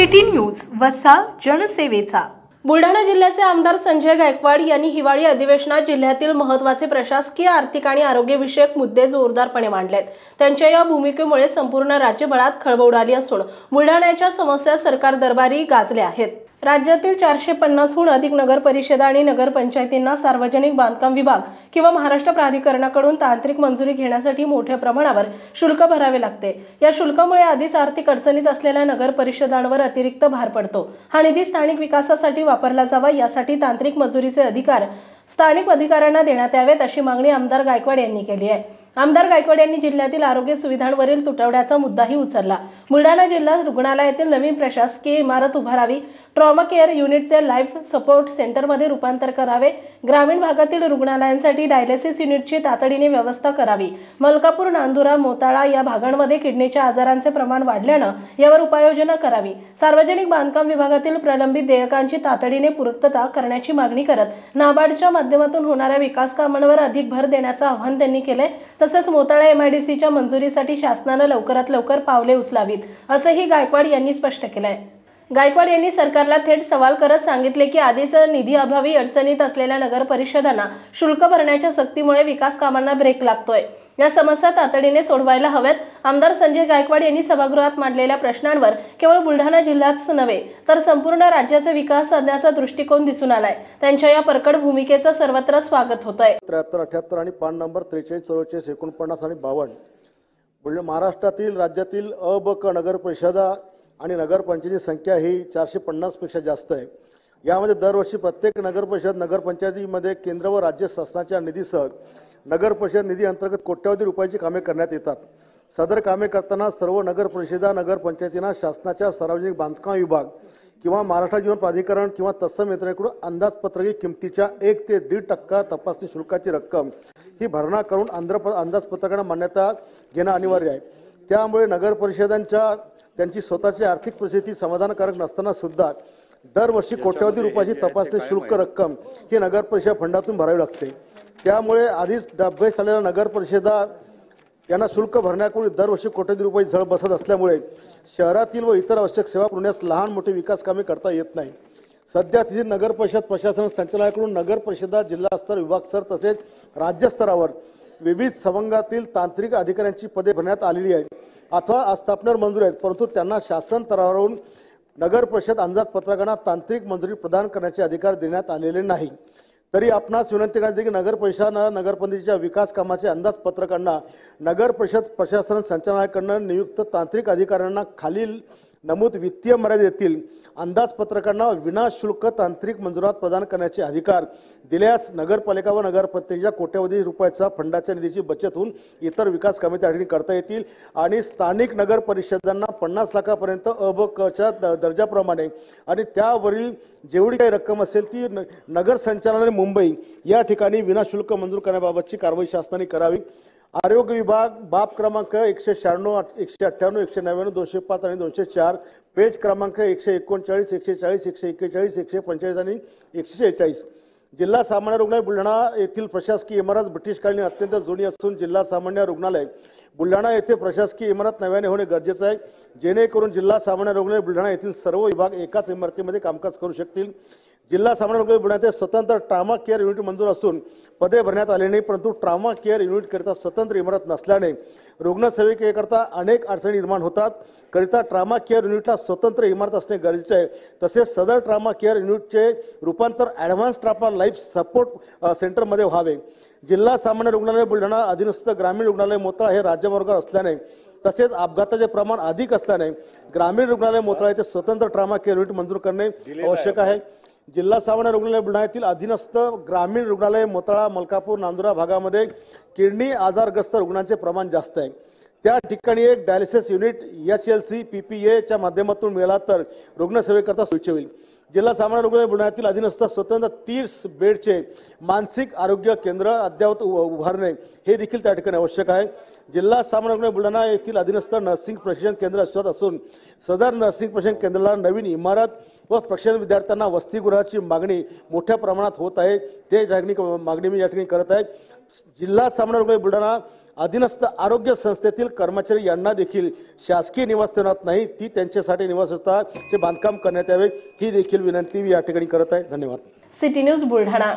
City news वसा जनसेवेचा। बुलढाणा जिल्ह्याचे आमदार संजय गायकवाड यांनी हिवाळी अधिवेशनात जिल्ह्यातील महत्त्वाचे प्रशासकीय, आर्थिक आणि आरोग्य विषयक मुद्दे जोरदारपणे मांडलेत। त्यांच्या या भूमिकेमुळे संपूर्ण राज्यभरात खळबळ उडाली असून बुलढाण्याच्या समस्या सरकार दरबारी गाजल्या आहेत। राज्यातील 450हून अधिक नगर परिषदा आणि नगर पंचायतींना सार्वजनिक बांधकाम विभाग किंवा महाराष्ट्र प्राधिकरणाकडून तांत्रिक मंजुरी घेण्यासाठी मोठ्या प्रमाणावर शुल्क भरावे लागते। या शुल्कामुळे आधीच आर्थिक अडचणीत असलेल्या नगर परिषदांवर अतिरिक्त भार पडतो। हा निधी स्थानिक विकासासाठी वापरला जावा, यासाठी तांत्रिक मंजुरीचे अधिकार स्थानिक अधिकाऱ्यांना देण्यात यावेत, अशी मागणी आमदार गायकवाड यांनी केली आहे। आमदार गायकवाड यांनी जिल्ह्यातील आरोग्य सुविधांवरील तुटवड्याचा मुद्दाही उचलला। बुलढाणा जिल्हा रुग्णालयातील नवीन प्रशासकीय इमारत उभारावी, ट्रॉमा केअर युनिटचे लाईफ सपोर्ट सेंटरमध्ये रूपांतर करावे, ग्रामीण भागातील रुग्णालयांसाठी डायलिसिस युनिटची तातडीने व्यवस्था करावी, मलकापूर, नांदुरा, मोताळा या भागांमध्ये किडनीच्या आजारांचे प्रमाण वाढल्यानं यावर उपाययोजना करावी, सार्वजनिक बांधकाम विभागातील प्रलंबित देयकांची तातडीने पूर्तता करण्याची मागणी करत नाबार्डच्या माध्यमातून होणाऱ्या विकास कामांवर अधिक भर देण्याचं आवाहन त्यांनी केले। तसेच मोताळा एमआयडीसीच्या मंजुरीसाठी शासनाने लवकरात लवकर पावले उचलावीत, असंही गायकवाड यांनी स्पष्ट केलंय। गायकवाड यांनी सरकारला थेट सवाल करत सांगितले की आधीच निधी अभावी अडचणीत असलेल्या नगर परिषदांना शुल्क भरण्याच्या सक्तीमुळे विकास कामांना ब्रेक लागतोय। या समस्या तातडीने सोडवायला हव्यात। आमदार संजय गायकवाड यांनी सभागृहात मांडलेल्या प्रश्नांवर केवळ बुलढाणा जिल्ह्याच नव्हे तर संपूर्ण राज्याचा विकास साधण्याचा दृष्टिकोन दिसून आलाय। त्यांच्या या परखड भूमिकेचं सर्वत्र स्वागत होतंय। 73, 78 आणि पान नंबर 43, 44, 49 आणि 52 महाराष्ट्रातील राज्यातील अ, ब, क नगर परिषदा आणि नगरपंचायती संख्या ही 450 पेक्षा जास्त आहे। यामध्ये दरवर्षी प्रत्येक नगर परिषद, नगरपंचायतीमध्ये केंद्र व राज्य शासनाच्या निधीसह नगर परिषद निधी अंतर्गत कोट्यवधी रुपयाची कामे करण्यात येतात। सदर कामे करताना सर्व नगर परिषदा, नगरपंचायतींना शासनाच्या सार्वजनिक बांधकाम विभाग किंवा महाराष्ट्र जीवन प्राधिकरण किंवा तत्सम यंत्रणेकडून अंदाजपत्रकी किमतीच्या 1 ते 1.5% तपासणी शुल्काची रक्कम ही भरणा करून अंदाजपत्रकांना मान्यता घेणं अनिवार्य आहे। त्यामुळे नगर परिषदांच्या त्यांची स्वतःची आर्थिक परिस्थिती समाधानकारक नसताना सुद्धा दरवर्षी कोट्यवधी रुपयाची तपासणी शुल्क रक्कम ही नगर परिषद फंडातून भरावी लागते। त्यामुळे आधीच डबघाईस झालेल्या नगर परिषदा यांना शुल्क भरण्याकडून दरवर्षी कोट्यवधी रुपये झळ बसत असल्यामुळे शहरातील व इतर आवश्यक सेवा पुरवण्यास लहान मोठी विकास कामे करता येत नाही। सध्या तिथे नगर परिषद प्रशासन संचालनालयाकडून नगर परिषदा, जिल्हा स्तर, विभाग स्तर तसेच राज्य स्तरावर विविध संवर्गातील तांत्रिक अधिकाऱ्यांची पदे भरण्यात आलेली आहेत अथवा आस्थापनेवर मंजूर आहेत, परंतु त्यांना शासन स्तरावरून नगर परिषद अंदाजपत्रकांना तांत्रिक मंजुरी प्रदान करण्याचे अधिकार देण्यात आलेले नाही। तरी आपणास विनंती करण्यात की नगर परिषदांना नगरपंचायतीच्या विकास कामाचे अंदाजपत्रकांना नगर परिषद प्रशासन संचालनालयाकडून नियुक्त तांत्रिक अधिकाऱ्यांना खालील नमूद वित्तीय मर्यादेतील अंदाजपत्रकांना विनाशुल्क तांत्रिक मंजुरात प्रदान करण्याचे अधिकार दिल्यास नगरपालिका व नगरपंचायतीच्या कोट्यवधी रुपयाच्या फंडाच्या निधीची बचत होऊन इतर विकास कामे त्या ठिकाणी करता येतील आणि स्थानिक नगर परिषदांना 50 लाखापर्यंत अ, ब, क च्या दर्जाप्रमाणे आणि त्यावरील जेवढी काही रक्कम असेल ती नगर संचालनालय मुंबई या ठिकाणी विनाशुल्क मंजूर करण्याबाबतची कारवाई शासनाने करावी। आरोग्य विभाग बाब क्रमांक 196, 198, 199, 205 आणि 204, पेज क्रमांक 139, 140, 141, 145 आणि 146। जिल्हा सामान्य रुग्णालय बुलढाणा येथील प्रशासकीय इमारत ब्रिटिशकालीन अत्यंत जुनी असून जिल्हा सामान्य रुग्णालय बुलढाणा येथे प्रशासकीय इमारत नव्याने होणे गरजेचे आहे, जेणेकरून जिल्हा सामान्य रुग्णालय बुलढाणा येथील सर्व विभाग एकाच इमारतीमध्ये कामकाज करू शकतील। जिल्हा सामान्य रुग्णालय बुलढाणा स्वतंत्र ट्रॉमा केअर युनिट मंजूर असून पदे भरण्यात आले नाही, परंतु ट्रॉमा केअर युनिट करिता स्वतंत्र इमारत नसल्याने रुग्णसेविकेकरता अनेक अडचणी निर्माण होतात। करिता ट्रॉमा केअर युनिटला स्वतंत्र इमारत असणे गरजेचे आहे। तसेच सदर ट्रॉमा केअर युनिटचे रूपांतर ॲडव्हान्स ट्रॉमा लाईफ सपोर्ट सेंटरमध्ये व्हावे। जिल्हा सामान्य रुग्णालय बुलढाणा अधीनस्थ ग्रामीण रुग्णालय मोताळा हे राज्यमार्गावर असल्याने तसेच अपघाताचे प्रमाण अधिक असल्याने ग्रामीण रुग्णालय मोताळा येथे स्वतंत्र ट्रॉमा केअर युनिट मंजूर करणे आवश्यक आहे। जिल्हा सामान्य रुग्णालय बुलढाणा येथील अधीनस्थ ग्रामीण रुग्णालय मोताळा, मलकापूर, नांदुरा भागामध्ये किडनी आजारग्रस्त रुग्णांचे प्रमाण जास्त आहे। त्या ठिकाणी एक डायलिसिस युनिट HLC PPA च्या माध्यमातून मिळाला तर रुग्णसेवेकरता सोयीचे होईल। जिल्हा सामान्य रुग्णालय बुलढाण्यातील अधीनस्थ स्वतंत्र 30 बेडचे मानसिक आरोग्य केंद्र अद्ययावत उभारणे हे देखील त्या ठिकाणी आवश्यक आहे। जिल्हा सामान्य रुग्णालय बुलढाणा येथील अधीनस्थ नर्सिंग प्रशिक्षण केंद्र अस्तित्वात असून सदर नर्सिंग प्रशिक्षण केंद्राला नवीन इमारत व प्रशिक्षण विद्यार्थ्यांना वसतिगृहाची मागणी मोठ्या प्रमाणात होत आहे। ते मागणी मी या ठिकाणी करत आहे। जिल्हा सामान्य रुग्णालय बुलढाणा अधीनस्थ आरोग्य संस्थेतील कर्मचारी यांना देखील शासकीय निवासस्थानात नाही ती त्यांच्यासाठी निवासस्थानाचे बांधकाम करण्यात यावे ही देखील विनंती मी या ठिकाणी करत आहे। धन्यवाद। City news Buldhana.